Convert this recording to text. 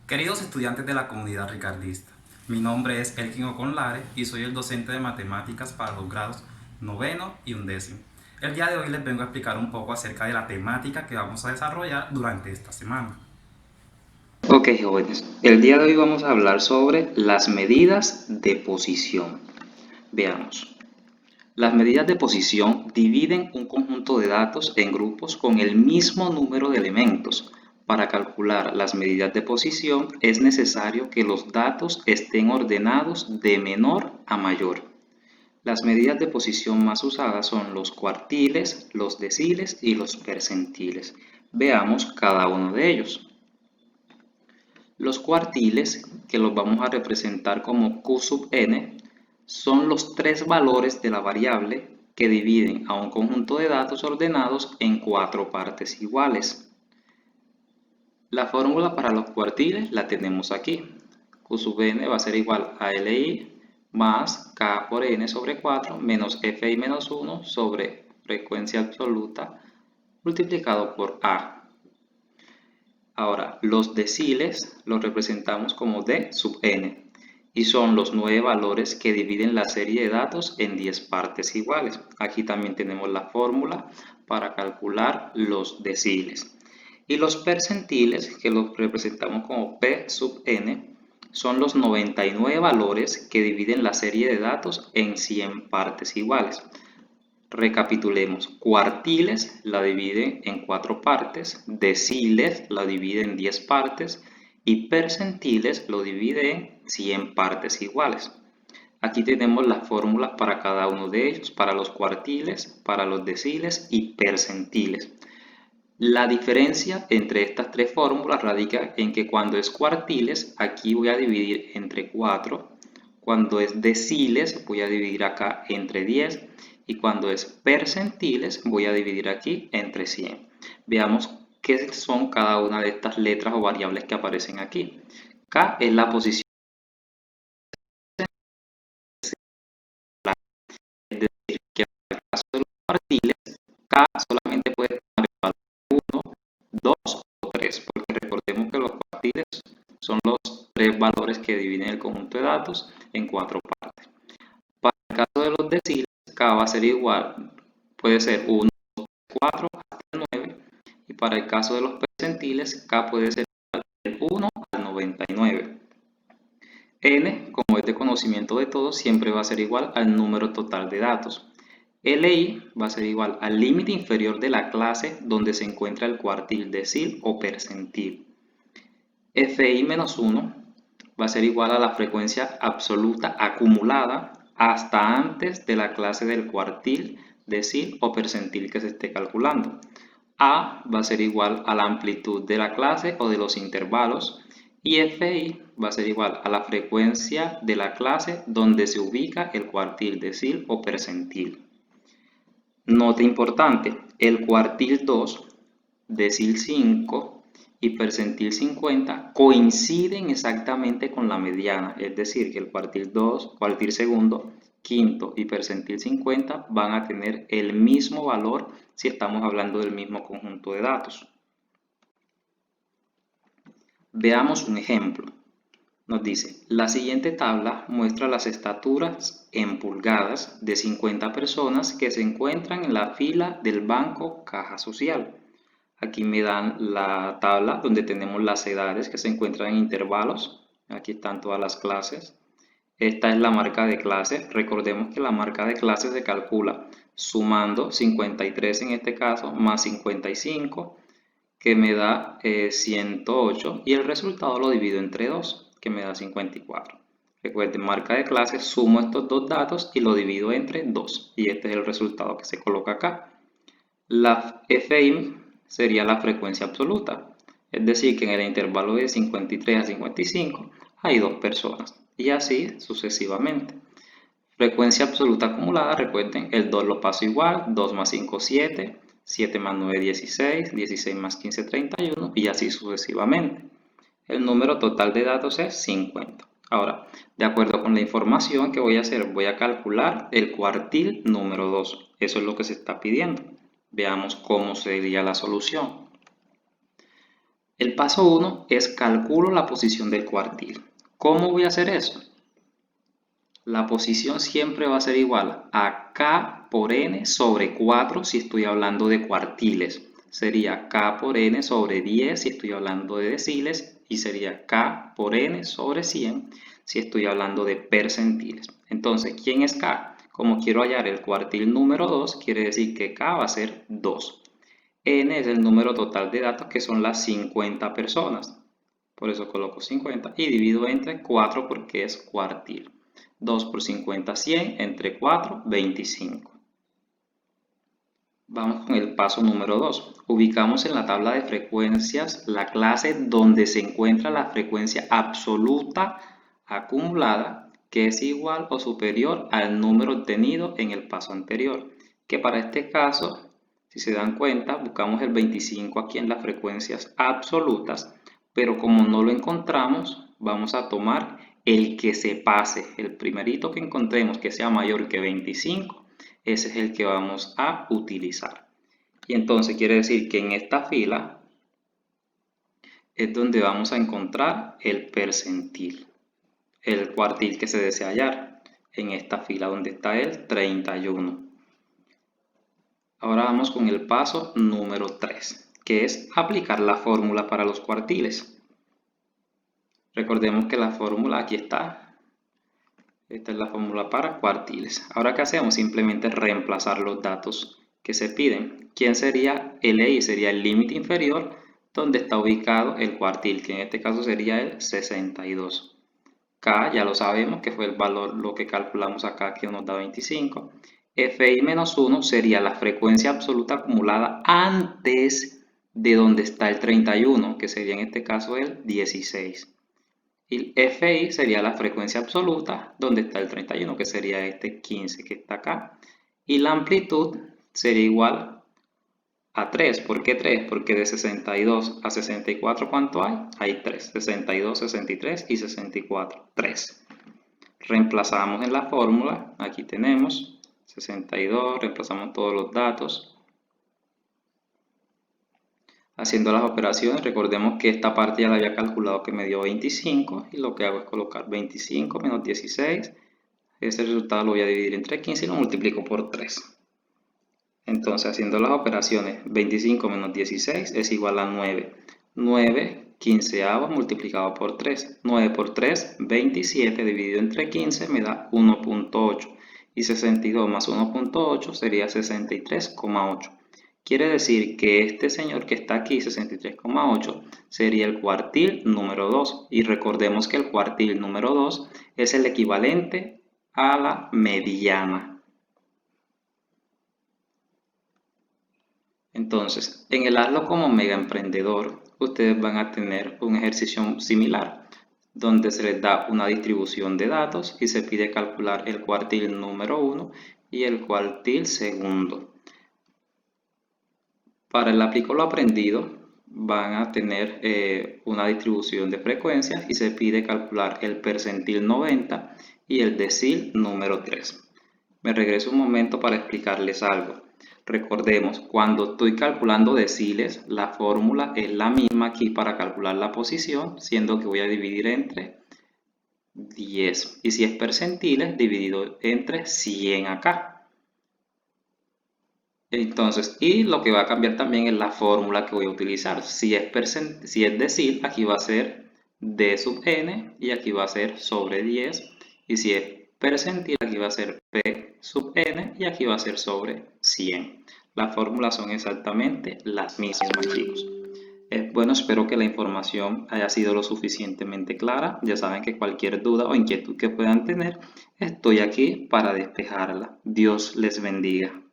Queridos estudiantes de la comunidad ricardista, mi nombre es Elkin Oconlare y soy el docente de matemáticas para los grados noveno y undécimo. El día de hoy les vengo a explicar un poco acerca de la temática que vamos a desarrollar durante esta semana. Ok, jóvenes, el día de hoy vamos a hablar sobre las medidas de posición. Veamos. Las medidas de posición dividen un conjunto de datos en grupos con el mismo número de elementos. Para calcular las medidas de posición es necesario que los datos estén ordenados de menor a mayor. Las medidas de posición más usadas son los cuartiles, los deciles y los percentiles. Veamos cada uno de ellos. Los cuartiles, que los vamos a representar como q sub n, son los tres valores de la variable que dividen a un conjunto de datos ordenados en cuatro partes iguales. La fórmula para los cuartiles la tenemos aquí. Q sub n va a ser igual a LI más K por n sobre 4 menos FI menos 1 sobre frecuencia absoluta multiplicado por A. Ahora, los deciles los representamos como D sub n y son los 9 valores que dividen la serie de datos en 10 partes iguales. Aquí también tenemos la fórmula para calcular los deciles. Y los percentiles, que los representamos como P sub n, son los 99 valores que dividen la serie de datos en 100 partes iguales. Recapitulemos, cuartiles la divide en 4 partes, deciles la divide en 10 partes y percentiles lo divide en 100 partes iguales. Aquí tenemos las fórmulas para cada uno de ellos, para los cuartiles, para los deciles y percentiles. La diferencia entre estas tres fórmulas radica en que cuando es cuartiles, aquí voy a dividir entre 4, cuando es deciles, voy a dividir acá entre 10, y cuando es percentiles, voy a dividir aquí entre 100. Veamos qué son cada una de estas letras o variables que aparecen aquí. K es la posición, es decir, que en el caso de los cuartiles, K solamente puede tomar el valor 1, 2 o 3, porque recordemos que los cuartiles son los tres valores que dividen el conjunto de datos en 4 partes. Para el caso de los deciles, K va a ser igual, puede ser 1, 2, 4 hasta el 9, y para el caso de los percentiles, K puede ser igual del 1 al 99. N, como es de conocimiento de todos, siempre va a ser igual al número total de datos. LI va a ser igual al límite inferior de la clase donde se encuentra el cuartil, decil o percentil. FI menos 1 va a ser igual a la frecuencia absoluta acumulada hasta antes de la clase del cuartil, decil o percentil que se esté calculando. A va a ser igual a la amplitud de la clase o de los intervalos y FI va a ser igual a la frecuencia de la clase donde se ubica el cuartil, decil o percentil. Nota importante, el cuartil 2, decil 5 y percentil 50 coinciden exactamente con la mediana, es decir, que el cuartil 2, cuartil segundo, quinto y percentil 50 van a tener el mismo valor si estamos hablando del mismo conjunto de datos. Veamos un ejemplo. Nos dice, la siguiente tabla muestra las estaturas en pulgadas de 50 personas que se encuentran en la fila del banco Caja Social. Aquí me dan la tabla donde tenemos las edades que se encuentran en intervalos. Aquí están todas las clases. Esta es la marca de clase. Recordemos que la marca de clase se calcula sumando 53 en este caso más 55 que me da 108 y el resultado lo divido entre 2 que me da 54. Recuerden, marca de clase, sumo estos dos datos y lo divido entre 2 y este es el resultado que se coloca acá. La FI sería la frecuencia absoluta, es decir que en el intervalo de 53 a 55 hay dos personas y así sucesivamente. Frecuencia absoluta acumulada, recuerden, el 2 lo paso igual, 2 más 5, 7, 7 más 9, 16, 16 más 15, 31 y así sucesivamente. El número total de datos es 50. Ahora, de acuerdo con la información que voy a hacer, voy a calcular el cuartil número 2. Eso es lo que se está pidiendo. Veamos cómo sería la solución. El paso 1 es calculo la posición del cuartil. ¿Cómo voy a hacer eso? La posición siempre va a ser igual a K por N sobre 4 si estoy hablando de cuartiles. Sería K por N sobre 10 si estoy hablando de deciles y sería K por N sobre 100 si estoy hablando de percentiles. Entonces, ¿quién es K? Como quiero hallar el cuartil número 2, quiere decir que K va a ser 2. N es el número total de datos que son las 50 personas. Por eso coloco 50 y divido entre 4 porque es cuartil. 2 por 50, 100, entre 4, 25. Vamos con el paso número 2. Ubicamos en la tabla de frecuencias la clase donde se encuentra la frecuencia absoluta acumulada que es igual o superior al número obtenido en el paso anterior. Que para este caso, si se dan cuenta, buscamos el 25 aquí en las frecuencias absolutas, pero como no lo encontramos, vamos a tomar el que se pase, el primerito que encontremos que sea mayor que 25, ese es el que vamos a utilizar. Y entonces quiere decir que en esta fila es donde vamos a encontrar el percentil, el cuartil que se desea hallar, en esta fila donde está el 31. Ahora vamos con el paso número 3, que es aplicar la fórmula para los cuartiles. Recordemos que la fórmula aquí está. Esta es la fórmula para cuartiles. Ahora, ¿qué hacemos? Simplemente reemplazar los datos que se piden. ¿Quién sería LI? Sería el límite inferior donde está ubicado el cuartil, que en este caso sería el 62. K ya lo sabemos que fue el valor, lo que calculamos acá, que nos da 25. FI menos 1 sería la frecuencia absoluta acumulada antes de donde está el 31, que sería en este caso el 16. Y FI sería la frecuencia absoluta donde está el 31, que sería este 15 que está acá. Y la amplitud sería igual a 3. ¿Por qué 3? Porque de 62 a 64, ¿cuánto hay? Hay 3. 62, 63 y 64. 3. Reemplazamos en la fórmula. Aquí tenemos 62. Reemplazamos todos los datos. Haciendo las operaciones, recordemos que esta parte ya la había calculado que me dio 25 y lo que hago es colocar 25 menos 16. Ese resultado lo voy a dividir entre 15 y lo multiplico por 3. Entonces, haciendo las operaciones, 25 menos 16 es igual a 9. 9 quinceavos multiplicado por 3. 9 por 3, 27 dividido entre 15 me da 1.8. Y 62 más 1.8 sería 63,8. Quiere decir que este señor que está aquí, 63,8, sería el cuartil número 2. Y recordemos que el cuartil número 2 es el equivalente a la mediana. Entonces, en el Hazlo como Mega Emprendedor, ustedes van a tener un ejercicio similar, donde se les da una distribución de datos y se pide calcular el cuartil número 1 y el cuartil segundo. Para el aplico lo aprendido, van a tener una distribución de frecuencias y se pide calcular el percentil 90 y el decil número 3. Me regreso un momento para explicarles algo. Recordemos, cuando estoy calculando deciles, la fórmula es la misma aquí para calcular la posición, siendo que voy a dividir entre 10. Y si es percentiles, dividido entre 100 acá. Entonces, y lo que va a cambiar también es la fórmula que voy a utilizar. Si es decil, aquí va a ser D sub n y aquí va a ser sobre 10. Y si es percentil, aquí va a ser P sub n y aquí va a ser sobre 100. Las fórmulas son exactamente las mismas, chicos. Bueno, espero que la información haya sido lo suficientemente clara. Ya saben que cualquier duda o inquietud que puedan tener, estoy aquí para despejarla. Dios les bendiga.